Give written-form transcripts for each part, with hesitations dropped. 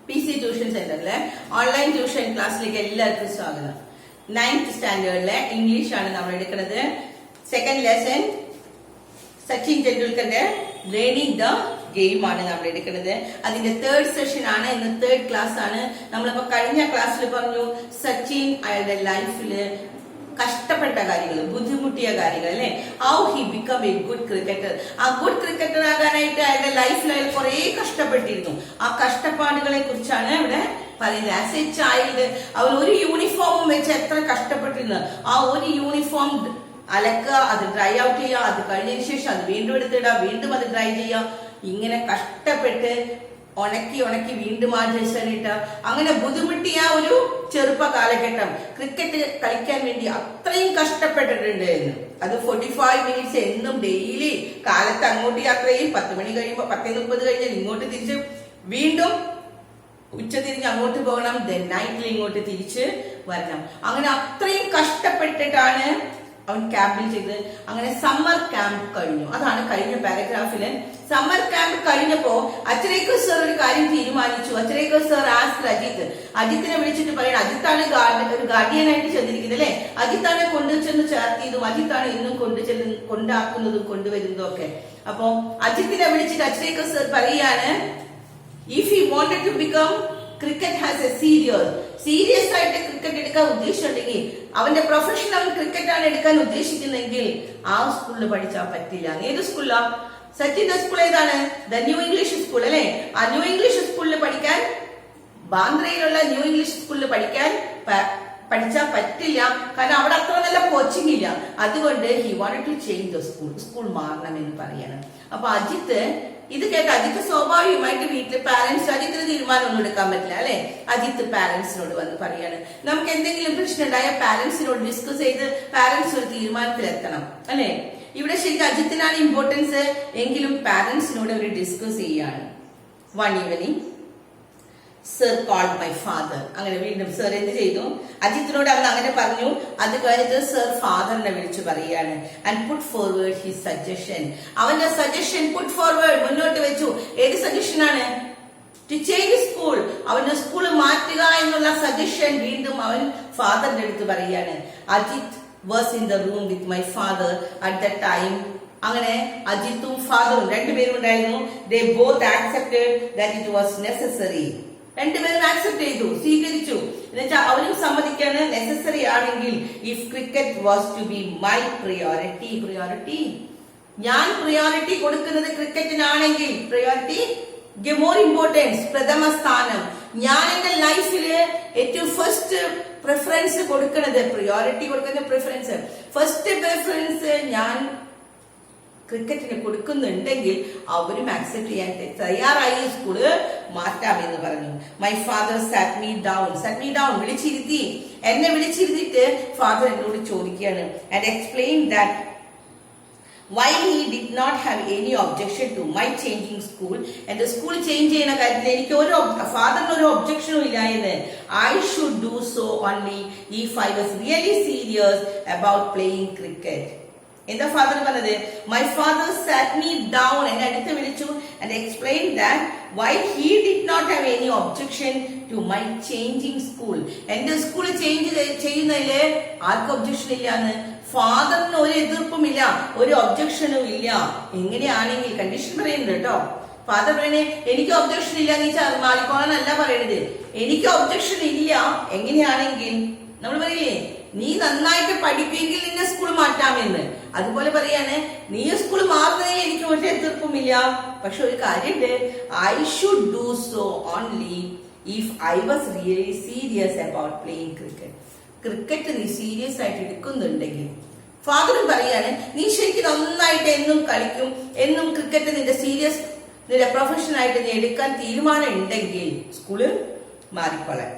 PC tuition സെന്ററിലെ online tuition ക്ലാസ്സിലേക്ക് എല്ലാവർക്കും സ്വാഗതം. 9th സ്റ്റാൻഡേർഡിലെ ഇംഗ്ലീഷ് ആണ് നമ്മൾ എടുക്കുന്നത്. സെക്കൻഡ് ലെസൺ സച്ചിൻ ടെണ്ടുൽക്കറിന്റെ ലേണിംഗ് ദ ഗെയിം ആണ് നമ്മൾ എടുക്കുന്നത്. അതിന്റെ തേർഡ് സെഷൻ ആണ്, ഇന്ന് തേർഡ് ക്ലാസ് ആണ്. നമ്മളിപ്പോ കഴിഞ്ഞ ക്ലാസ്സിൽ പറഞ്ഞു സച്ചിൻ അയാളുടെ ലൈഫില് കഷ്ടപ്പെട്ട കാര്യങ്ങൾ, ബുദ്ധിമുട്ടിയ കാര്യങ്ങൾ അല്ലെ. How he become A good cricketer. ആ ഗുഡ് ക്രിക്കറ്റർ ആകാനായിട്ട് അയാളുടെ ലൈഫിൽ അയാൾ കുറെ കഷ്ടപ്പെട്ടിരുന്നു. ആ കഷ്ടപ്പാടുകളെ കുറിച്ചാണ് ഇവിടെ പറയുന്നത്. ആസ് എ ചൈൽഡ് അവൻ ഒരു യൂണിഫോമും വെച്ച് എത്ര കഷ്ടപ്പെട്ടിരുന്നു. ആ ഒരു യൂണിഫോം അലക്കുക, അത് ഡ്രൈ ഔട്ട് ചെയ്യുക, അത് കഴിഞ്ഞതിന് ശേഷം അത് വീണ്ടും എടുത്തിടുക, വീണ്ടും അത് ഡ്രൈ ചെയ്യുക, ഇങ്ങനെ കഷ്ടപ്പെട്ട് ഉണക്കി വീണ്ടും ആ ഡ്രസ്സിലിട്ട് അങ്ങനെ ബുദ്ധിമുട്ടിയ ഒരു ചെറുപ്പ കാലഘട്ടം. ക്രിക്കറ്റ് കളിക്കാൻ വേണ്ടി അത്രയും കഷ്ടപ്പെട്ടിട്ടുണ്ട് എന്ന്. അത് 45 മിനിറ്റ്സ് എന്നും ഡെയിലി. കാലത്ത് അങ്ങോട്ട് യാത്രയും 10 മണി കഴിയുമ്പോൾ 10:30 കഴിഞ്ഞാൽ ഇങ്ങോട്ട് തിരിച്ച് വീണ്ടും ഉച്ചതിരിഞ്ഞ് അങ്ങോട്ട് പോകണം, ദെൻ നൈറ്റിൽ ഇങ്ങോട്ട് തിരിച്ച് വരണം. അങ്ങനെ അത്രയും കഷ്ടപ്പെട്ടിട്ടാണ് അവൻ ക്യാമ്പിൽ ചെയ്തത്. അങ്ങനെ സമ്മർ ക്യാമ്പ് കഴിഞ്ഞു. അതാണ് കഴിഞ്ഞ പാരഗ്രാഫില്. സമ്മർ ക്യാമ്പ് കഴിഞ്ഞപ്പോ അച്ഛരേക്കർ സർ ഒരു കാര്യം തീരുമാനിച്ചു. അച്ഛരേക്കർ സർ ആസ്ക് അജിത്തിനെ വിളിച്ചിട്ട് പറയണം, അജിത്താണ് ഒരു ഗാർഡിയനായിട്ട് ചെന്നിരിക്കുന്നത് അല്ലെ, അജിത്താണ് കൊണ്ടുചെന്ന് ചേർത്തിയതും അജിത്താണ് ഇന്നും കൊണ്ടാക്കുന്നതും കൊണ്ടുവരുന്നതും ഒക്കെ. അപ്പൊ അജിത്തിനെ വിളിച്ചിട്ട് അച്ഛരേക്കർ സർ പറയാണ്, if you wanted to become cricket has a serious ആയിട്ട് ക്രിക്കറ്റ് എടുക്കാൻ ഉദ്ദേശിച്ചിട്ടുണ്ടെങ്കിൽ, അവന്റെ പ്രൊഫഷൻ അവൻ ക്രിക്കറ്റ് ആണ് എടുക്കാൻ ഉദ്ദേശിക്കുന്നെങ്കിൽ ആ സ്കൂളിൽ പഠിച്ചാൽ പറ്റില്ല. ഏത് സ്കൂളിലാ? സച്ചിന്റെ സ്കൂൾ ഏതാണ്? ദ ന്യൂ ഇംഗ്ലീഷ് സ്കൂൾ അല്ലെ. ആ ന്യൂ ഇംഗ്ലീഷ് സ്കൂളിൽ പഠിക്കാൻ, ബാന്ദ്രയിലുള്ള ന്യൂ ഇംഗ്ലീഷ് സ്കൂളിൽ പഠിച്ചാൽ പറ്റില്ല. കാരണം അവിടെ അത്ര നല്ല കോച്ചിങ് ഇല്ല. അതുകൊണ്ട് he wanted to change the school മാറണം എന്ന് പറയണം. അപ്പൊ അജിത്ത് ഇത് കേട്ട അജിത്ത് സ്വാഭാവികമായിട്ട് വീട്ടില് പാരന്റ്സ്, അജിത്തിന് തീരുമാനം ഒന്നും എടുക്കാൻ പറ്റില്ല അല്ലെ. അജിത്ത് പാരന്റ്സിനോട് വന്ന് പറയാണ്, നമുക്ക് എന്തെങ്കിലും പ്രശ്നം ഉണ്ടായ പാരന്റ്സിനോട് ഡിസ്കസ് ചെയ്ത് പാരന്റ്സ് ഒരു തീരുമാനത്തിലെത്തണം അല്ലെ. ഇവിടെ ശരിക്കും അജിത്തിനാണ് ഇമ്പോർട്ടൻസ്, എങ്കിലും പാരന്റ്സിനോട് അവർ ഡിസ്കസ് ചെയ്യാണ്. One evening sir called my father. അങ്ങനെ വീണ്ടും സർ എന്ത് ചെയ്തു? അജിത്തിനോട് അവൻ അങ്ങനെ പറഞ്ഞു. അത് കഴിഞ്ഞിട്ട് സർ ഫാദറിനെ വിളിച്ചു പറയാണ്, and put forward his suggestion. അവന്റെ സജഷൻ പുട്ട് ഫോർവേഡ്, മുന്നോട്ട് വെച്ചു. ഏത് സജഷൻ ആണ്? ടു ചേഞ്ച് സ്കൂൾ, അവന്റെ സ്കൂൾ മാറ്റുക എന്നുള്ള സജഷൻ വീണ്ടും അവൻ ഫാദറിന്റെ അടുത്ത് പറയാണ്. Ajit was in the room with my father at the time. അങ്ങനെ അജിത്തും ഫാദറും രണ്ടുപേരും ഉണ്ടായിരുന്നു. They both accepted that it was necessary. രണ്ടുപേരും ആക്സെപ്റ്റ് ചെയ്തു, സ്വീകരിച്ചു. എന്നുവെച്ചാൽ അവരും സമ്മതിക്കാണ്, നെസസറി ആണെങ്കിൽ if cricket was to be my priority, ഞാൻ പ്രിയോറിറ്റി കൊടുക്കുന്നത് ക്രിക്കറ്റിനാണെങ്കിൽ, പ്രിയോറിറ്റി മോർ ഇമ്പോർട്ടൻസ്, പ്രഥമ സ്ഥാനം, ഞാൻ എന്റെ ലൈഫില് ഏറ്റവും ഫസ്റ്റ് പ്രിഫറൻസ് കൊടുക്കുന്നത്, പ്രിയോറിറ്റി കൊടുക്കുന്ന പ്രിഫറൻസ്, ഫസ്റ്റ് പ്രിഫറൻസ് ഞാൻ ക്രിക്കറ്റിന് കൊടുക്കുന്നുണ്ടെങ്കിൽ അവരും ആക്സെപ്റ്റ് ചെയ്യാൻ തയ്യാറായി സ്കൂള് മാറ്റാമെന്ന് പറഞ്ഞു. My father sat me down, വിളിച്ചിരുത്തി. എന്നെ വിളിച്ചിരുത്തിട്ട് ഫാദർ എന്നോട് ചോദിക്കുകയാണ്, and explain that why he did not have any objection to my changing school. എന്റെ സ്കൂൾ ചേഞ്ച് ചെയ്യുന്ന കാര്യത്തിൽ എനിക്ക് ഒരു ഫാദറിന് ഒരു ഒബ്ജക്ഷനും ഇല്ലായിരുന്നു. I should do so only if I was really serious about playing cricket. എന്താ ഫാദർ പറഞ്ഞത്? My father sat me down, എന്നെ അടുത്ത് വിളിച്ചു, and explain that why he did not have any objection to my changing school. എന്റെ school change ചെയ്യുന്നതില് ആർക്കും objection ഇല്ലാന്ന്. ഫാദറിന് ഒരു എതിർപ്പുമില്ല, ഒരു ഒബ്ജക്ഷനും ഇല്ല. എങ്ങനെയാണെങ്കിൽ കണ്ടീഷൻ പറയുന്നുണ്ട് കേട്ടോ. ഫാദർ പറയണേ, എനിക്ക് ഒബ്ജക്ഷൻ ഇല്ല, നീ മാറിക്കോളാനല്ല പറയണത്. എനിക്ക് ഒബ്ജക്ഷൻ ഇല്ല. എങ്ങനെയാണെങ്കിൽ നമ്മൾ പറയില്ലേ, നീ നന്നായിട്ട് പഠിപ്പിയെങ്കിൽ നിന്നെ സ്കൂൾ മാറ്റാമെന്ന്. അതുപോലെ പറയാണ്, നീ സ്കൂൾ മാറുന്നതിൽ എനിക്ക് ഒരു എതിർപ്പുമില്ല. പക്ഷെ ഒരു കാര്യമുണ്ട്, I should do so only if I was really serious about playing cricket. Cricket നീ സീരിയസ് ആയിട്ട് എടുക്കുന്നുണ്ടെങ്കിൽ, ഫാദറും പറയാണ്, നീ ശരിക്കും നന്നായിട്ട് എന്നും കളിക്കും, എന്നും ക്രിക്കറ്റ് നിന്റെ പ്രൊഫഷനായിട്ട് നീ എടുക്കാൻ തീരുമാനം ഉണ്ടെങ്കിൽ സ്കൂള് മാറിക്കൊള്ളാൻ.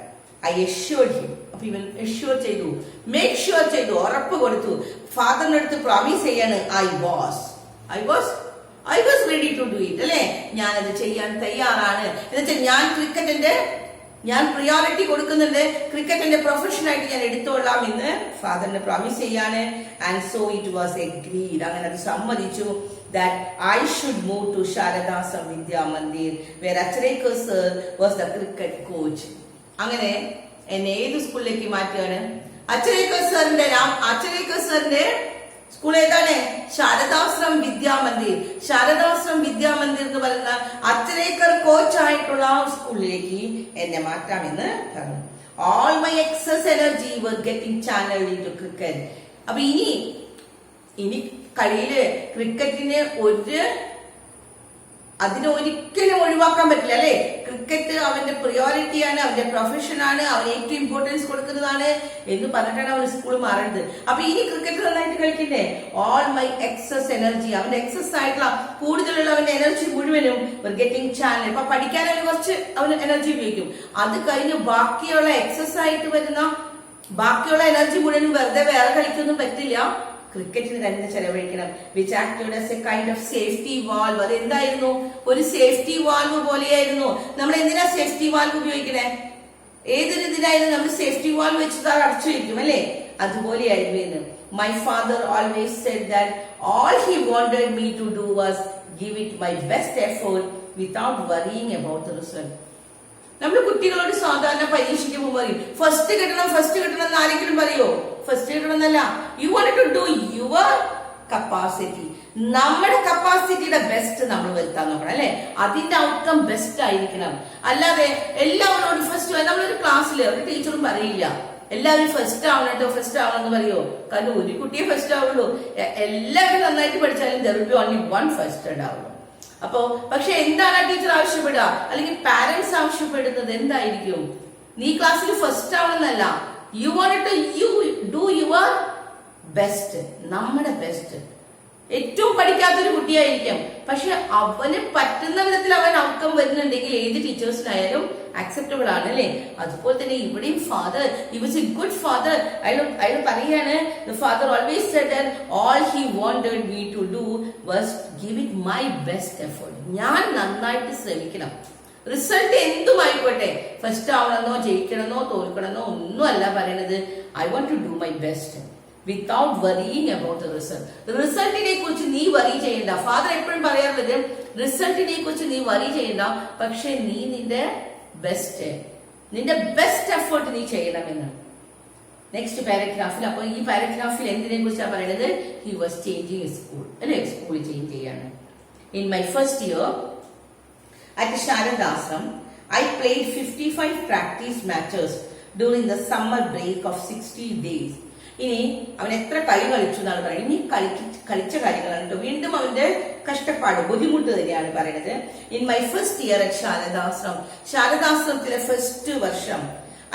I assured him. അപ്പൊ ഇവൻ അഷ്യൂർ ചെയ്തു, മേക്ക് ഷുവർ ചെയ്തു, ഉറപ്പ് കൊടുത്തു. ഫാദറിന്റെ അടുത്ത് പ്രോമിസ് ചെയ്യാണ്, I was ready to do it അല്ലെ, ഞാനത് ചെയ്യാൻ തയ്യാറാണ്. എന്നുവെച്ചാൽ ഞാൻ പ്രിയോറിറ്റി കൊടുക്കുന്നുണ്ട്, ക്രിക്കറ്റിന്റെ പ്രൊഫഷനായിട്ട് ഞാൻ എടുത്തോളാം എന്ന് ഫാദറിന് പ്രോമിസ് ചെയ്യാണ്. And so it was agreed. അങ്ങനെ അത് സമ്മതിച്ചു. that I should move to Sharadasam Vidya Mandir, where Achareko sir was the cricket coach. അങ്ങനെ എന്നെ ഏത് സ്കൂളിലേക്ക് മാറ്റുകയാണ്? അച്ചരേക്കർ സാറിന്റെ സ്കൂൾ ഏതാണ്? ശാരദാശ്രം വിദ്യാമന്ദിർ. ശാരദാശ്രം വിദ്യാമന്ദിർ എന്ന് പറയുന്ന അച്ചരേക്കർ കോച്ച് ആയിട്ടുള്ള ആ സ്കൂളിലേക്ക് എന്നെ മാറ്റാമെന്ന് പറഞ്ഞു. All my excess energy was getting channeled into cricket. അപ്പൊ ഇനി കളിയില് ക്രിക്കറ്റിന് അതിനെ ഒരിക്കലും ഒഴിവാക്കാൻ പറ്റില്ല അല്ലെ. ക്രിക്കറ്റ് അവന്റെ പ്രിയോറിറ്റിയാണ്, അവന്റെ പ്രൊഫഷനാണ്, അവന് ഏറ്റവും ഇമ്പോർട്ടൻസ് കൊടുക്കുന്നതാണ് എന്ന് പറഞ്ഞിട്ടാണ് അവൻ സ്കൂൾ മാറേണ്ടത്. അപ്പൊ ഇനി ക്രിക്കറ്റ് നന്നായിട്ട് കളിക്കണ്ടേ? ഓൾ മൈ എക്സസ് എനർജി, അവന്റെ എക്സസ് ആയിട്ടുള്ള കൂടുതലുള്ള അവന്റെ എനർജി മുഴുവനും ഗെറ്റിംഗ് ചാനൽ. അപ്പൊ പഠിക്കാനായി കുറച്ച് അവന് എനർജി ഉപയോഗിക്കും. അത് കഴിഞ്ഞ് ബാക്കിയുള്ള എക്സസ് ആയിട്ട് വരുന്ന ബാക്കിയുള്ള എനർജി മുഴുവനും വെറുതെ വേറെ കളിക്കൊന്നും പറ്റില്ല, ക്രിക്കറ്റിന് തന്നെ ചെലവഴിക്കണം. Which acted as a kind of safety valve. അത് എന്തായിരുന്നു? ഒരു സേഫ്റ്റി വാൽവ് പോലെയായിരുന്നു. നമ്മൾ എന്തിനാ സേഫ്റ്റി വാൽവ് ഉപയോഗിക്കണേ? ഏതൊരു ഇതിനായിരുന്നു നമ്മൾ സേഫ്റ്റി വാൽവ് വെച്ചിട്ട് അടച്ചു വയ്ക്കും അല്ലെ? അതുപോലെയായിരുന്നു എന്ന്. My father always said that all he wanted me to do was give it my best effort without worrying about the result. നമ്മൾ കുട്ടികളോട് സാധാരണ പരീക്ഷയ്ക്ക് മുമ്പ് പറയും ഫസ്റ്റ് കിട്ടണം എന്ന് ആരെങ്കിലും പറയോ? ഫസ്റ്റ് കിട്ടണം എന്നല്ല, you want to do your capacity. നമ്മുടെ കപ്പാസിറ്റിയുടെ ബെസ്റ്റ് നമ്മൾ വരുത്താൻ നോക്കണം അല്ലെ? അതിന്റെ ഔട്ട്കം ബെസ്റ്റ് ആയിരിക്കണം. അല്ലാതെ എല്ലാവരോടും ഫസ്റ്റ്, നമ്മളൊരു ക്ലാസ്സിൽ ഒരു ടീച്ചറും പറയില്ല എല്ലാവരും ഫസ്റ്റ് ആവണം എന്ന് പറയോ? കാരണം ഒരു കുട്ടിയെ ഫസ്റ്റ് ആവുള്ളൂ. എല്ലാവരും നന്നായിട്ട് പഠിച്ചാലും there will be only one first ഉണ്ടാവുള്ളൂ. അപ്പോ പക്ഷെ എന്താണ് ടീച്ചർ ആവശ്യപ്പെടുക, അല്ലെങ്കിൽ പാരന്റ്സ് ആവശ്യപ്പെടുന്നത് എന്തായിരിക്കും? നീ ക്ലാസ്സിൽ ഫസ്റ്റ് ആവണമെന്നല്ല, you want to do your best. നമ്മുടെ ബെസ്റ്റ്. ഏറ്റവും പഠിക്കാത്തൊരു കുട്ടിയായിരിക്കാം, പക്ഷെ അവന് പറ്റുന്ന വിധത്തിൽ അവൻ ഔട്ട്കം വരുന്നുണ്ടെങ്കിൽ ഏത് ടീച്ചേഴ്സിനായാലും അക്സെപ്റ്റബിൾ ആണ് അല്ലെ? അതുപോലെ തന്നെ ഇവിടെയും father, he was a good father. അയാൾ പറയാണ് father always said that all he wanted me to do was give it my best effort. ഞാൻ നന്നായിട്ട് ശ്രമിക്കണം. റിസൾട്ട് എന്തുമായിക്കോട്ടെ, ഫസ്റ്റ് ആവണമെന്നോ ജയിക്കണമെന്നോ തോൽക്കണമെന്നോ ഒന്നും അല്ല പറയണത്. I want to do my best without worrying about the result. റിസൾട്ടിനെ കുറിച്ച് നീ വറി ചെയ്യണ്ട. ഫാദർ എപ്പോഴും പറയാറുള്ളത് റിസൾട്ടിനെ കുറിച്ച് നീ വറി ചെയ്യണ്ട, പക്ഷെ നീ നിന്റെ ബെസ്റ്റ് എഫേർട്ട് നീ ചെയ്യണമെന്ന്. നെക്സ്റ്റ് പാരഗ്രാഫിൽ, അപ്പൊ ഈ പാരഗ്രാഫിൽ എന്തിനെ കുറിച്ചാണ് പറയുന്നത്? ഹി വാസ് ചേഞ്ചിങ് സ്കൂൾ അല്ലെ? സ്കൂൾ ചേഞ്ച് ചെയ്യാണ്. In my first year at Sharadashram I played 55 practice matches during the summer break of 60 days. ഇനി അവൻ എത്ര കളി കളിച്ചു എന്നാണ് പറയുന്നത്. ഇനി കളിച്ച കാര്യങ്ങളാണ് കേട്ടോ. വീണ്ടും അവന്റെ കഷ്ടപ്പാട്, ബുദ്ധിമുട്ട് തന്നെയാണ് പറയുന്നത്. In my first year at ശാരദാശ്രമത്തിലെ ഫസ്റ്റ് വർഷം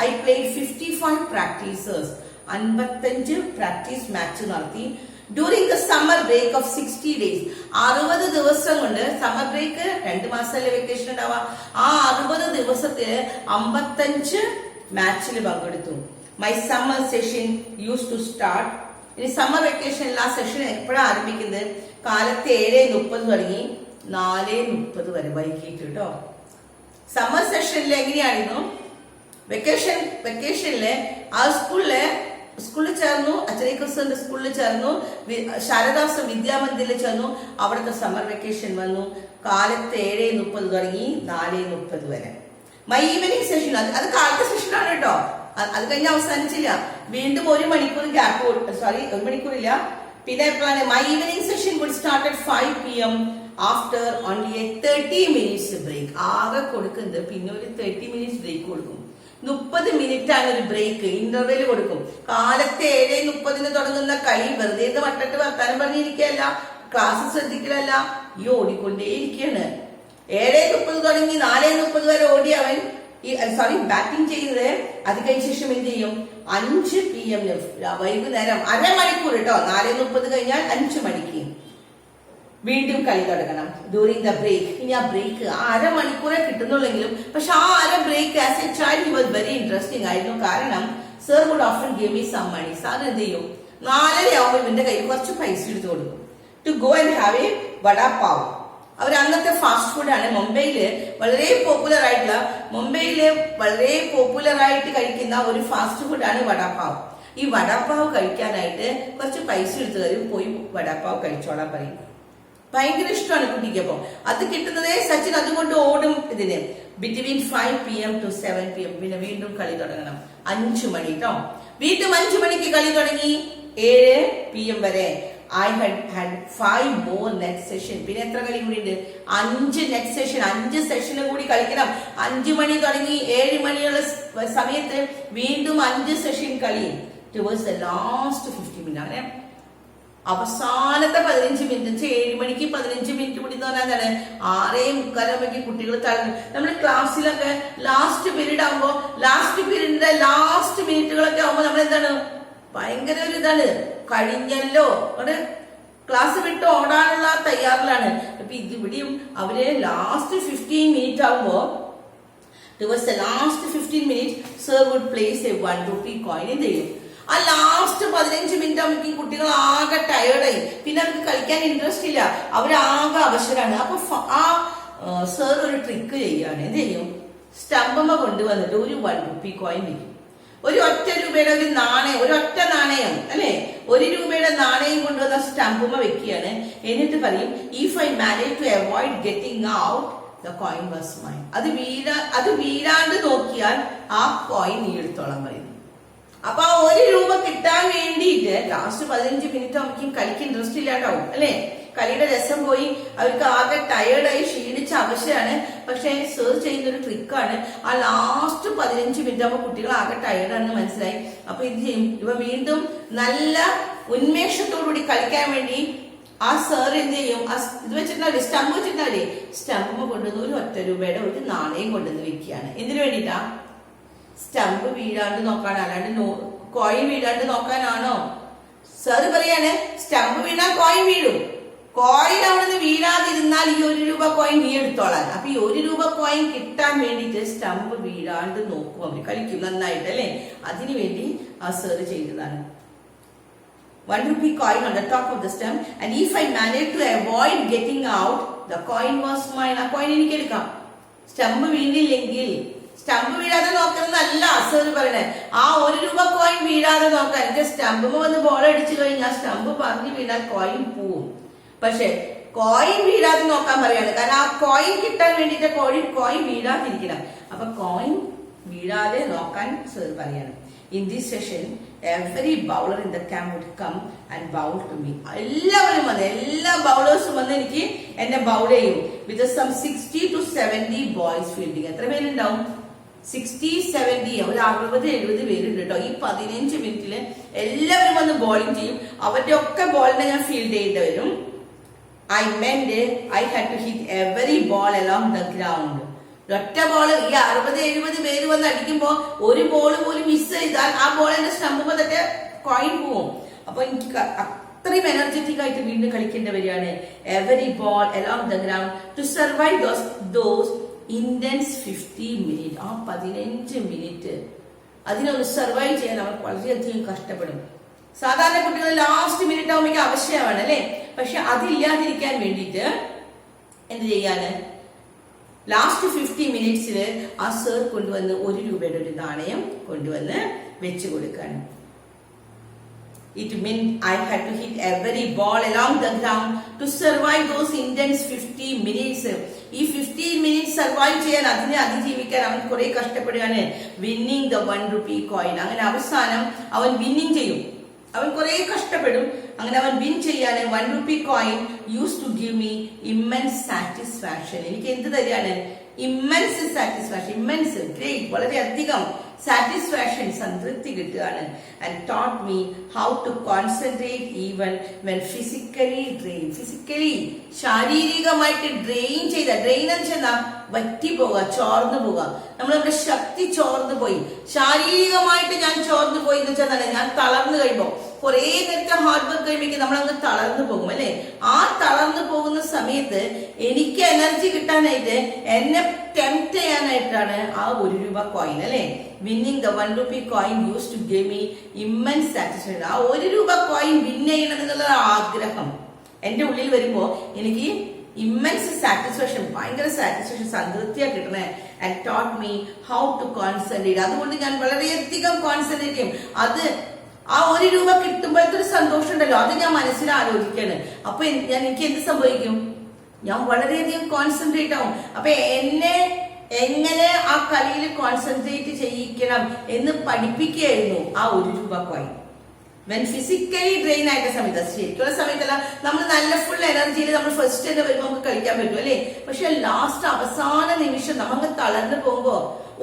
I played 55 practisers, 55 practice match നടത്തി. During the summer break of 60 days, 60 ദിവസം കൊണ്ട്, സമ്മർ ബ്രേക്ക് 2 മാസമല്ലേ വെക്കേഷൻ ഉണ്ടാവുക, ആ 60 ദിവസത്തില് 55 മാച്ചിൽ പങ്കെടുത്തു. My summer session use to start. ഇനി സമ്മർ വെക്കേഷനിൽ ആ സെഷൻ എപ്പോഴാണ് ആരംഭിക്കുന്നത്? കാലത്ത് 7:30 തുടങ്ങി 4:30 വരെ, വൈകിട്ട് കേട്ടോ. സമ്മർ സെഷനിൽ എങ്ങനെയായിരുന്നു? വെക്കേഷനില് ആ സ്കൂളിൽ ചേർന്നു, അച്ചരേക്കോസറിന്റെ സ്കൂളിൽ ചേർന്നു, ശാരദാശ്രം വിദ്യാമന്ദിറിൽ ചേർന്നു. അവിടുത്തെ സമ്മർ വെക്കേഷൻ വന്നു. കാലത്ത് 7:30 തുടങ്ങി 4:30 വരെ. മൈ ഈവനിങ് സെഷൻ, അത് കാലത്തെ സെഷനാണ് കേട്ടോ. അത് കഴിഞ്ഞ് അവസാനിച്ചില്ല, വീണ്ടും 1 മണിക്കൂർ ഗ്യാപ്പ്, 1 മണിക്കൂറില്ല. പിന്നെ എപ്പോഴാണ്? My evening session would start at 5 PM after only a 30 minutes break. ആകെ കൊടുക്കുന്നത് പിന്നെ ഒരു 30 minutes ബ്രേക്ക് കൊടുക്കും. 30 മിനിറ്റ് ആണ് ഒരു ബ്രേക്ക്, ഇന്റർവെൽ കൊടുക്കും. കാലത്തെ 7:30 തുടങ്ങുന്ന കളി വെറുതെ വട്ടട്ട് വർത്താനം പറഞ്ഞിരിക്കുകയല്ല, ക്ലാസ് ശ്രദ്ധിക്കലല്ല, ഈ ഓടിക്കൊണ്ടേയിരിക്കുകയാണ്. 7:30 തുടങ്ങി 4:30 വരെ ഓടി അവൻ ബാറ്റിംഗ് ചെയ്യുന്നത്. അത് കഴിഞ്ഞ ശേഷം എന്ത് ചെയ്യും? 5 PM വൈകുന്നേരം അരമണിക്കൂർ കേട്ടോ. 4:30 കഴിഞ്ഞാൽ 5 മണിക്ക് വീണ്ടും കളി തുടങ്ങണം. ഡ്യൂറിംഗ് ദ ബ്രേക്ക്, ഇനി ആ ബ്രേക്ക് അരമണിക്കൂറെ കിട്ടുന്നുള്ളെങ്കിലും, പക്ഷെ ആ break as a child was very interesting ആയിരുന്നു. കാരണം sir would often give me some money. Sir എന്ത് ചെയ്യും? 4:30 ആവുമ്പോൾ ഇവന്റെ കയ്യിൽ കുറച്ച് പൈസ എടുത്തു കൊടുക്കും. To go and have a vada pav. അവർ അന്നത്തെ ഫാസ്റ്റ് ഫുഡാണ്. മുംബൈയില് വളരെ പോപ്പുലർ ആയിട്ട് കഴിക്കുന്ന ഒരു ഫാസ്റ്റ് ഫുഡാണ് വടാപാവ്. ഈ വടാപാവ് കഴിക്കാനായിട്ട് കുറച്ച് പൈസ എടുത്തു തരും, പോയി വടാപാവ് കഴിച്ചോളാൻ പറയും. ഭയങ്കര ഇഷ്ടമാണ് കുട്ടിക്ക്. അപ്പൊ അത് കിട്ടുന്നതേ സച്ചിൻ അതുകൊണ്ട് ഓടും. ഇതിന് ബിറ്റ്വീൻ 5 PM to 7 PM പിന്നെ വീണ്ടും കളി തുടങ്ങണം. 5 മണി കേട്ടോ. വീണ്ടും 5 മണിക്ക് കളി തുടങ്ങി 7 PM വരെ. I had 5 more next session. പിന്നെ എത്ര കളി കൂടി ഉണ്ട്? 5 നെക്സ്റ്റ് സെഷൻ. 5 സെഷനും കൂടി കളിക്കണം. 5 മണി തുടങ്ങി 7 മണിയുള്ള സമയത്ത് വീണ്ടും 5 സെഷൻ കളി. Towards the last 50 minute. അങ്ങനെ അവസാനത്തെ 15 മിനിറ്റ് 7 മണിക്ക് 15 മിനിറ്റ് കൂടി എന്ന് പറഞ്ഞാൽ എന്താണ്? 6:45 കുട്ടികൾ തളർന്നു. നമ്മുടെ ക്ലാസ്സിലൊക്കെ ലാസ്റ്റ് പീരീഡ് ആകുമ്പോ ലാസ്റ്റ് പീരീഡിന്റെ ലാസ്റ്റ് മിനിറ്റുകളൊക്കെ ആകുമ്പോ നമ്മൾ എന്താണ് ഭയങ്കര ഒരു ഇതാണ്, കഴിഞ്ഞല്ലോ അവിടെ ക്ലാസ് വിട്ട് ഓടാനുള്ള തയ്യാറിലാണ്. അപ്പൊ ഇതിവിടെയും അവര് ലാസ്റ്റ് 15 മിനിറ്റ് ആകുമ്പോ towards the last 15 minute sir would place a 1 rupee coin. എന്ത് ചെയ്യും? ആ ലാസ്റ്റ് 15 മിനിറ്റ് ആകുമ്പോഴേക്കും കുട്ടികൾ ആകെ ടയേർഡായി. പിന്നെ അവർക്ക് കളിക്കാൻ ഇൻട്രസ്റ്റ് ഇല്ല, അവരാകെ അവശരാണ്. അപ്പൊ ആ സർ ഒരു ട്രിക്ക് ചെയ്യാണ്. എന്ത് ചെയ്യും? സ്റ്റമ്പമ്മ കൊണ്ടുവന്നിട്ട് ഒരു 1 rupee coin വയ്ക്കും. ഒരു ഒറ്റ രൂപയുടെ ഒരു നാണയം, ഒരു ഒറ്റ നാണയം അല്ലെ, 1 രൂപയുടെ നാണയം കൊണ്ടുവന്ന സ്റ്റമ്പമ്മ വെക്കുകയാണ്. എന്നിട്ട് പറയും, if I manage to avoid getting out the coin was mine. അത് വീഴാണ്ട് നോക്കിയാൽ ആ കോയിൻ നീ എടുത്തോളാൻ പറയുന്നു. അപ്പൊ ആ 1 രൂപ കിട്ടാൻ വേണ്ടിയിട്ട് ലാസ്റ്റ് 15 മിനിറ്റ് ആവുമ്പോൾ കളിക്ക് ഇൻട്രസ്റ്റ് ഇല്ലാണ്ടാവും അല്ലെ. കളിയുടെ രസം പോയി, അവർക്ക് ആകെ ടയേർഡായി ക്ഷീണിച്ച അവശയാണ്. പക്ഷെ സർ ചെയ്യുന്ന ഒരു ട്രിക്കാണ്. ആ ലാസ്റ്റ് 15 മിനിറ്റ് ആകുമ്പോൾ കുട്ടികൾ ആകെ ടയേർഡാണെന്ന് മനസ്സിലായി. അപ്പൊ ഇത് ചെയ്യും, ഇവ വീണ്ടും നല്ല ഉന്മേഷത്തോടുകൂടി കളിക്കാൻ വേണ്ടി ആ സർ എന്ത് ചെയ്യും? ഇത് വെച്ചിട്ടുണ്ടാവില്ലേ, സ്റ്റമ്പ് വെച്ചിട്ടുണ്ടാവില്ലേ, സ്റ്റമ്പ് കൊണ്ടുവന്ന് ഒരു 1 രൂപയുടെ ഒരു നാണയം കൊണ്ടുവന്ന് വെക്കുകയാണ്. എന്തിനു വേണ്ടിയിട്ടാ? സ്റ്റമ്പ് വീഴാണ്ട് നോക്കാൻ, അല്ലാണ്ട് കോയിൻ വീഴാണ്ട് നോക്കാനാണോ? സർ പറയാണ് സ്റ്റമ്പ് വീണാൽ കോയിൻ വീഴും, കോയിൻ അവിടെ വീഴാതിരുന്നാൽ ഈ 1 രൂപ കോയിൻ നീ എടുത്തോളാൻ. അപ്പൊ ഈ 1 രൂപ കോയിൻ കിട്ടാൻ വേണ്ടിട്ട് സ്റ്റമ്പ് വീഴാണ്ട് നോക്കും, അവര് കളിക്കും നന്നായിട്ട് അല്ലെ. അതിനു വേണ്ടി ആ സർ ചെയ്തതാണ്. 1 rupee coin on the top of the stump, and if I manage to avoid getting out, the coin was mine. ആ കോയിൻ എനിക്ക് എടുക്കാം. സ്റ്റമ്പ് വീണില്ലെങ്കിൽ, സ്റ്റമ്പ് വീഴാതെ നോക്കുന്നതല്ല സർ പറയണേ, ആ 1 രൂപ കോയിൻ വീഴാതെ നോക്കാൻ. എന്റെ സ്റ്റമ്പ് വന്ന് ബോൾ അടിച്ചു കഴിഞ്ഞാൽ സ്റ്റമ്പ് പറഞ്ഞു വീണാൽ കോയിൻ പോവും. പക്ഷെ കോയിൻ വീഴാതെ നോക്കാൻ പറയാണ്. കാരണം ആ കോയിൻ കിട്ടാൻ വേണ്ടിട്ട് കോയിൻ വീഴാതിരിക്കണം. അപ്പൊ കോയിൻ വീഴാതെ നോക്കാൻ സർ പറയാണ്. In this session, every bowler in the camp would come and bowl to me. എല്ലാവരും വന്ന്, എല്ലാ ബൗളേഴ്സും വന്ന് എനിക്ക് എന്നെ ബൗൾ ചെയ്യും. വിത്ത് some 60 to 70 boys fielding. എത്ര പേരുണ്ടാവും? 60-70, ഒരു 60-70 പേരുണ്ട് കേട്ടോ. ഈ 15 മിനിറ്റില് എല്ലാവരും വന്ന് ബോളിംഗ് ചെയ്യും. അവരുടെ ഒക്കെ ബോളിനെ ഞാൻ ഫീൽഡ് ചെയ്യേണ്ടി വരും. I meant I had to hit every ball along the ground. ഒറ്റ ബോള് ഈ 60-70 പേര് വന്ന് അടിക്കുമ്പോ ഒരു ബോള് പോലും മിസ് ചെയ്താൽ ആ ബോളിന്റെ സ്റ്റമ്പ് തന്നെ കോയിൻ പോവും. അപ്പൊ എനിക്ക് അത്രയും എനർജറ്റിക് ആയിട്ട് വീണ്ടും കളിക്കേണ്ടി വരികയാണ്. Every ball along the ground to survive those intense 50 minute. ആ 15 മിനിറ്റ് അതിനൊന്ന് സർവൈവ് ചെയ്യാൻ അവർ വളരെയധികം കഷ്ടപ്പെടും. സാധാരണ കുട്ടികൾ ലാസ്റ്റ് മിനിറ്റ് ആവുമ്പോൾ ആവശ്യമാണ് അല്ലെ. പക്ഷെ അതില്ലാതിരിക്കാൻ വേണ്ടിയിട്ട് എന്ത് ചെയ്യാണ്? ലാസ്റ്റ് 50 മിനിറ്റ്സില് ആ സർ കൊണ്ടുവന്ന് 1 രൂപയുടെ ഒരു നാണയം കൊണ്ടുവന്ന് വെച്ചു കൊടുക്കാണ്. It meant I had to hit every ball along the ground to survive those intense 50 minutes. ഈ 15 മിനിറ്റ്സ് സർവൈവ് ചെയ്യാൻ, അതിനെ അതിജീവിക്കാൻ അവൻ കുറെ കഷ്ടപ്പെടുകയാണ്. Winning the 1 rupee coin. അങ്ങനെ അവസാനം അവൻ വിന്നിങ് ചെയ്യും. അവൻ കുറെ കഷ്ടപ്പെടും. അങ്ങനെ അവൻ വിൻ ചെയ്യാൻ 1 rupee coin used to give me immense satisfaction. എനിക്ക് എന്ത് തരികയാണ്? ഇമ്മൻസ് സാറ്റിസ്ഫാക്ഷൻ, ഇമ്മൻസ്, ഗ്രേറ്റ്, വളരെയധികം സാറ്റിസ്ഫാക്ഷൻ, സംതൃപ്തി കിട്ടുകയാണ്. And taught me how to concentrate even when physically drain. Physically ശാരീരികമായിട്ട് ഡ്രെയിൻ ചെയ്ത, ഡ്രെയിൻ എന്ന് വെച്ചാൽ വറ്റി പോവുക, ചോർന്നു പോവുക. നമ്മളുടെ ശക്തി ചോർന്നു പോയി, ശാരീരികമായിട്ട് ഞാൻ ചോർന്നു പോയി എന്ന് വെച്ചാൽ ഞാൻ തളർന്നു കഴിയുമ്പോ, കുറെ നേരത്തെ ഹാർഡ് വർക്ക് കഴിയുമ്പോൾ നമ്മളങ്ങ് തളർന്നു പോകും അല്ലെ. ആ തളർന്നു പോകുന്ന സമയത്ത് എനിക്ക് എനർജി കിട്ടാനായിട്ട്, എന്നെ ടെംപ്റ്റ് ചെയ്യാനായിട്ടാണ് ആ 1 രൂപ കോയിൻ അല്ലെ. Winning the 1 rupee coin used to give me immense satisfaction. ആ 1 രൂപ കോയിൻ വിൻ ചെയ്യണം എന്നുള്ള ആഗ്രഹം എന്റെ ഉള്ളിൽ വരുമ്പോ എനിക്ക് ഇമ്മൻസ് സാറ്റിസ്ഫാക്ഷൻ, ഭയങ്കര സാറ്റിസ്ഫാക്ഷൻ, സംതൃപ്തിയാ കിട്ടണേ. And taught me how to concentrate. അതുകൊണ്ട് ഞാൻ വളരെയധികം കോൺസെൻട്രേറ്റ് ചെയ്യും. അത് ആ 1 രൂപ കിട്ടുമ്പോഴത്തെ ഒരു സന്തോഷം ഉണ്ടല്ലോ, അത് ഞാൻ മനസ്സിൽ ആലോചിക്കാണ്. അപ്പൊ എനിക്ക് എന്ത് സംഭവിക്കും? ഞാൻ വളരെയധികം കോൺസെൻട്രേറ്റ് ആവും. അപ്പൊ എന്നെ എങ്ങനെ ആ കളിയിൽ കോൺസെൻട്രേറ്റ് ചെയ്യിക്കണം എന്ന് പഠിപ്പിക്കുകയായിരുന്നു ആ 1 രൂപ കോയിൻ. വെൻ ഫിസിക്കലി ഡ്രെയിൻ ആയിട്ട സമയത്ത്, ശരിക്കുള്ള സമയത്തല്ല, നമ്മൾ നല്ല ഫുൾ എനർജിയിൽ നമ്മൾ ഫസ്റ്റ് തന്നെ വരുമ്പോൾ നമുക്ക് കളിക്കാൻ പറ്റും അല്ലേ. പക്ഷെ ലാസ്റ്റ് അവസാന നിമിഷം നമുക്ക് തളർന്നു പോകുമ്പോ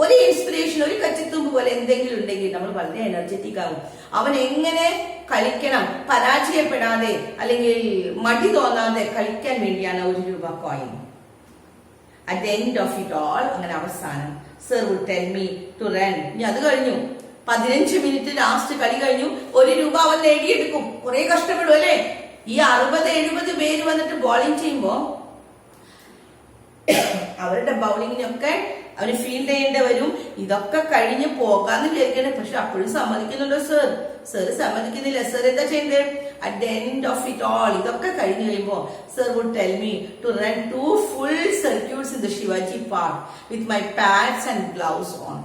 ഒരു ഇൻസ്പിറേഷൻ, ഒരു കച്ചിത്തുമ്പ് പോലെ എന്തെങ്കിലും ഉണ്ടെങ്കിൽ നമ്മൾ വളരെ എനർജറ്റിക് ആകും. അവൻ എങ്ങനെ കളിക്കണം, പരാജയപ്പെടാതെ അല്ലെങ്കിൽ മടി തോന്നാതെ കളിക്കാൻ വേണ്ടിയാണ് 1 രൂപ coin. At the end of it all, അങ്ങനെ അവസാനം sir would tell me to run. ഇനി അത് കഴിഞ്ഞു, 15 മിനിറ്റ് ലാസ്റ്റ് കളി കഴിഞ്ഞു, 1 രൂപ അവൻ നേടിയെടുക്കും. കുറെ കഷ്ടപ്പെടും അല്ലെ. ഈ 60-70 പേര് വന്നിട്ട് ബോളിംഗ് ചെയ്യുമ്പോ അവരുടെ ബൗളിങ്ങിനൊക്കെ അവന് ഫീൽഡ് ചെയ്യേണ്ടി വരും. ഇതൊക്കെ കഴിഞ്ഞ് പോകാന്ന് വിചാരിക്കണേ, പക്ഷെ അപ്പോഴും സമ്മതിക്കുന്നുണ്ടോ സർ? സർ സമ്മതിക്കുന്നില്ല. സർ എന്താ ചെയ്യേണ്ടത്? At the end of it all, ഇതൊക്കെ കഴിഞ്ഞു കഴിയുമ്പോ sir would tell me to run 2 full circuits in the Shivaji Park with my pads and gloves on.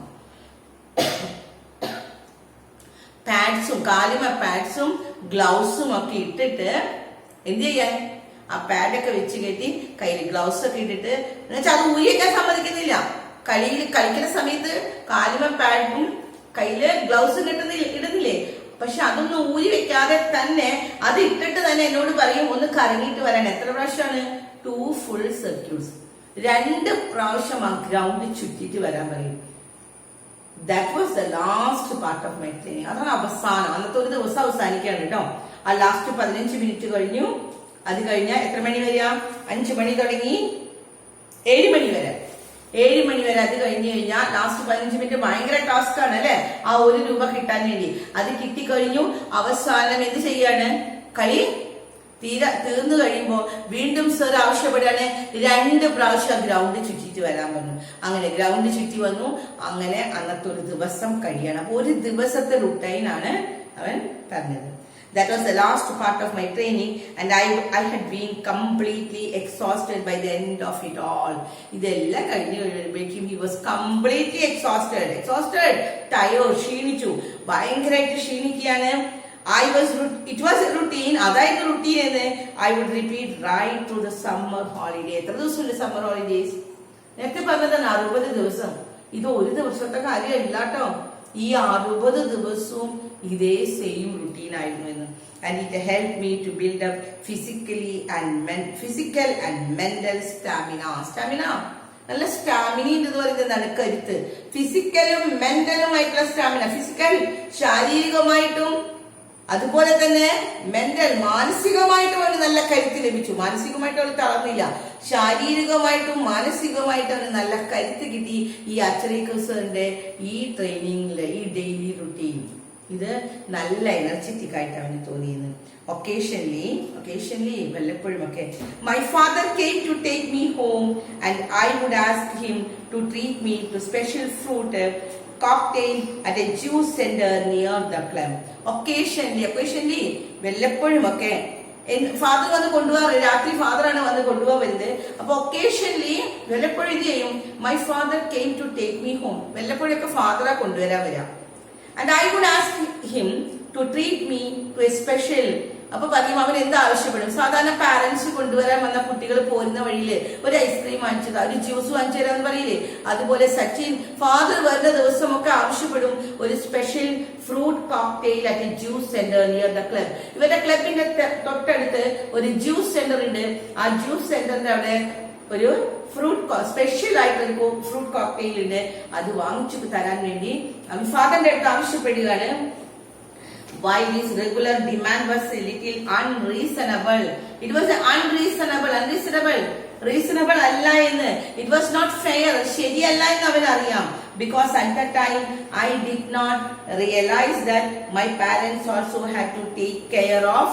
പാഡ്സും, കാലുമ പാഡ്സും ഗ്ലൗസും ഒക്കെ ഇട്ടിട്ട് എന്ത് ചെയ്യാൻ? ആ പാഡൊക്കെ വെച്ച് കെട്ടി കയ്യിൽ ഗ്ലൗസ് ഒക്കെ ഇട്ടിട്ട്, എന്നുവെച്ചാൽ അത് ഊരിയേക്കാൻ സമ്മതിക്കുന്നില്ല. കളിക്കുന്ന സമയത്ത് കാലുമ പാഡും കയ്യില് ഗ്ലൗസ് ഇടുന്നില്ലേ, പക്ഷെ അതൊന്നും ഊരി വെക്കാതെ തന്നെ അത് ഇട്ടിട്ട് തന്നെ എന്നോട് പറയും ഒന്ന് കറങ്ങിയിട്ട് വരാൻ. എത്ര പ്രാവശ്യമാണ്? 2 full circuits, 2 പ്രാവശ്യം ആ ഗ്രൗണ്ട് ചുറ്റിട്ട് വരാൻ പറയും. That was the last part of my training. അതാണ് അവസാനം. അന്നത്തെ ഒരു ദിവസം അവസാനിക്കാണ് കേട്ടോ. ആ ലാസ്റ്റ് 15 മിനിറ്റ് കഴിഞ്ഞു. അത് കഴിഞ്ഞാൽ എത്ര മണി വരിക? 5 മണി തുടങ്ങി 7 മണി വരെ. 7 മണി വരെ അത് കഴിഞ്ഞു കഴിഞ്ഞാൽ ലാസ്റ്റ് 15 മിനിറ്റ് ഭയങ്കര ടാസ്ക് ആണ് അല്ലെ, ആ 1 രൂപ കിട്ടാൻ വേണ്ടി. അത് കിട്ടിക്കഴിഞ്ഞു. അവസാനം എന്ത് ചെയ്യാണ്? കളി തീർന്നു കഴിയുമ്പോ വീണ്ടും സർ ആവശ്യപ്പെടുകയാണ് 2 പ്രാവശ്യം ഗ്രൗണ്ട് ചുറ്റിട്ട് വരാൻ പറഞ്ഞു. അങ്ങനെ ഗ്രൗണ്ട് ചുറ്റി വന്നു. അങ്ങനെ അന്നത്തെ ഒരു ദിവസം കഴിയണം. അപ്പൊ ഒരു ദിവസത്തെ റുട്ടൈനാണ് അവൻ പറഞ്ഞത്. That was the last part of my training and I had been completely exhausted by the end of it all. ഇതെല്ലാം കഴിഞ്ഞു കഴിയുമ്പോഴേക്കും he was completely exhausted, tired, ക്ഷീണിച്ചു, ഭയങ്കരമായിട്ട് ക്ഷീണിക്കുകയാണ്. It was a routine. അതായത് റുട്ടീൻ എന്ന് I would repeat right through the summer holiday. എത്ര ദിവസമുണ്ട് summer holidays? നേരത്തെ പറഞ്ഞതാണ് 60 ദിവസം. ഇത് ഒരു ദിവസത്തെ കാര്യമല്ല കേട്ടോ. ഈ 60 ദിവസവും ഇതേ സെയിം റുട്ടീൻ ആയിരുന്നു എന്ന്. And it helped me to build up physical and mental stamina. നല്ല സ്റ്റാമിന എന്ന് പറയുന്നത് എന്താണ്? കരുത്ത്. ഫിസിക്കലും മെന്റലും ആയിട്ടുള്ള സ്റ്റാമിന. ഫിസിക്കൽ ശാരീരികമായിട്ടും അതുപോലെ തന്നെ മെന്റൽ മാനസികമായിട്ടും അവന് നല്ല കരുത്ത് ലഭിച്ചു. മാനസികമായിട്ട് അവന് തളർന്നില്ല. ശാരീരികമായിട്ടും മാനസികമായിട്ടും അവന് നല്ല കരുത്ത് കിട്ടി ഈ അച്ചരേക്കർ സാറിന്റെ ഈ ട്രെയിനിങ്ങില്, ഈ ഡെയിലി റുട്ടീൻ. ഇത് നല്ല എനർജറ്റിക് ആയിട്ട് അവന് തോന്നിയത്. ഒക്കേഷൻലി വല്ലപ്പോഴും ഒക്കെ my father came to take me home and I would ask him to treat me to special fruit cocktail at a juice center near the club. Occasionally വല്ലപ്പോഴും ഒക്കെ father വന്ന് കൊണ്ടുപോകാറ്. രാത്രി ഫാദറാണ് വന്ന് കൊണ്ടുപോകാൻ വരുന്നത്. അപ്പൊ ഒക്കേഷൻലി വല്ലപ്പോഴും ഇത് ചെയ്യും. My father came to take me home. വല്ലപ്പോഴൊക്കെ ഫാദറാ കൊണ്ടുവരാൻ വരാം. And I would ask him to treat me to a special. അപ്പൊ പറയും അവൻ എന്താ ആവശ്യപ്പെടും? സാധാരണ പാരന്റ്സ് കൊണ്ടുവരാൻ വന്ന കുട്ടികൾ പോരുന്ന വഴിയില് ഒരു ഐസ്ക്രീം വാങ്ങിച്ചതാ, ഒരു ജ്യൂസ് വാങ്ങിച്ചു തരാന്ന് പറയില്ലേ, അതുപോലെ സച്ചിൻ ഫാദർ വരുന്ന ദിവസമൊക്കെ ആവശ്യപ്പെടും ഒരു special fruit cocktail at A juice centre near the club. ഇവരുടെ ക്ലബിന്റെ തൊട്ടടുത്ത് ഒരു ജ്യൂസ് സെന്റർ ഉണ്ട്. ആ ജ്യൂസ് സെന്ററിന്റെ അവിടെ ഒരു സ്പെഷ്യൽ ആയിട്ടൊരു ഫ്രൂട്ട് കോക്ടെയിൽ ഉണ്ട്. അത് വാങ്ങിച്ചു തരാൻ വേണ്ടി അവൻ ഫാദറിന്റെ അടുത്ത് ആവശ്യപ്പെടുകയാണ്. While his regular demand was a little unreasonable. It was reasonable അല്ല എന്ന്. It was not fair. ശരിയല്ല എന്ന് അവൻ അറിയാം. Because at that time I did not realize that my parents also had to take care of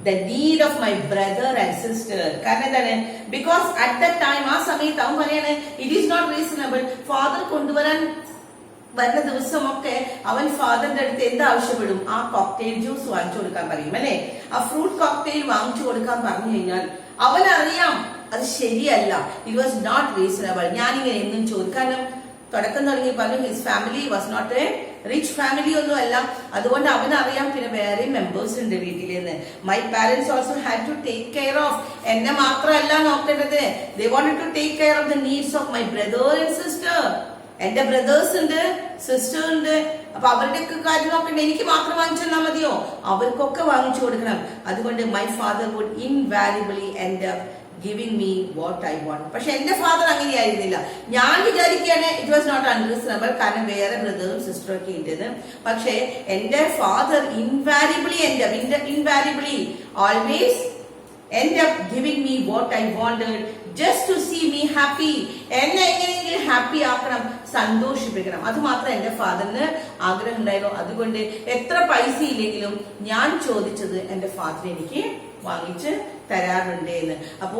the need of my brother and sister. കാരണം എന്താണ്? Because at that time ആ സമയത്ത് അവൻ പറയാണ് it is not reasonable. Father കൊണ്ടുവരാൻ വരുന്ന ദിവസമൊക്കെ അവൻ ഫാദറിന്റെ അടുത്ത് എന്ത് ആവശ്യപ്പെടും? ആ കോക്ടെയിൽ ജ്യൂസ് വാങ്ങിച്ചു കൊടുക്കാൻ പറയും അല്ലെ. ആ ഫ്രൂട്ട് കോക്ടെയിൽ വാങ്ങിച്ചു കൊടുക്കാൻ പറഞ്ഞു കഴിഞ്ഞാൽ അവനറിയാം അത് ശരിയല്ല. It was not reasonable. ഞാനിങ്ങനെ എന്നും ചോദിക്കും. കാരണം തുടക്കം തുടങ്ങി പറഞ്ഞു his family was not a rich family ഒന്നും അല്ല, അതുകൊണ്ട് അവനറിയാം പിന്നെ വേറെ മെമ്പേഴ്സ് ഉണ്ട് വീട്ടിലെന്ന്. My parents also had to take care of, എന്നെ മാത്രമല്ല നോക്കേണ്ടത്, they wanted to take care of the needs of my brother and sister. എന്റെ ബ്രദേഴ്സ് ഉണ്ട്, സിസ്റ്റർ ഉണ്ട്, അപ്പൊ അവരുടെയൊക്കെ കാര്യം നോക്കണ്ടേ, എനിക്ക് മാത്രം വാങ്ങിച്ചു തന്നാൽ മതിയോ? അവർക്കൊക്കെ വാങ്ങിച്ചു കൊടുക്കണം. അതുകൊണ്ട് my father would invariably end up giving me what I want. പക്ഷെ എന്റെ ഫാദർ അങ്ങനെയായിരുന്നില്ല. ഞാൻ വിചാരിക്കുകയാണ് ഇറ്റ് വാസ് നോട്ട് അൺറീസണബിൾ, കാരണം വേറെ ബ്രദറും സിസ്റ്ററും ഒക്കെ ഉണ്ടെന്ന്. പക്ഷെ എന്റെ father invariably always end up giving me what I wanted just to see me happy. എന്നെ എങ്ങനെയെങ്കിലും ഹാപ്പി ആക്കണം, സന്തോഷിപ്പിക്കണം. അത് മാത്രം എന്റെ ഫാദറിന് ആഗ്രഹം ഉണ്ടായിരുന്നു. അതുകൊണ്ട് എത്ര പൈസ ഇല്ലെങ്കിലും ഞാൻ ചോദിച്ചത് എന്റെ ഫാദർ എനിക്ക് വാങ്ങിച്ച് തരാറുണ്ട് എന്ന്. അപ്പോ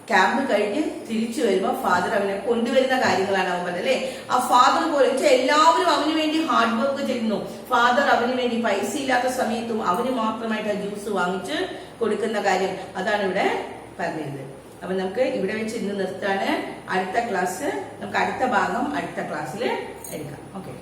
ക്യാമ്പ് കഴിഞ്ഞ് തിരിച്ചു വരുമ്പോ ഫാദർ അവനെ കൊണ്ടുവരുന്ന കാര്യങ്ങളാണ് അവൻ പറഞ്ഞത് അല്ലെ. ആ ഫാദർ പോലെ എല്ലാവരും അവന് വേണ്ടി ഹാർഡ് വർക്ക് ചെയ്യുന്നു. ഫാദർ അവന് വേണ്ടി പൈസ ഇല്ലാത്ത സമയത്തും അവന് മാത്രമായിട്ട് ആ ജ്യൂസ് വാങ്ങിച്ച് കൊടുക്കുന്ന കാര്യം, അതാണ് ഇവിടെ പറഞ്ഞത്. അപ്പൊ നമുക്ക് ഇവിടെ വെച്ച് ഇന്ന് നിർത്താണ്. അടുത്ത ക്ലാസ് നമുക്ക് അടുത്ത ഭാഗം അടുത്ത ക്ലാസ്സിൽ എടുക്കാം. ഓക്കെ.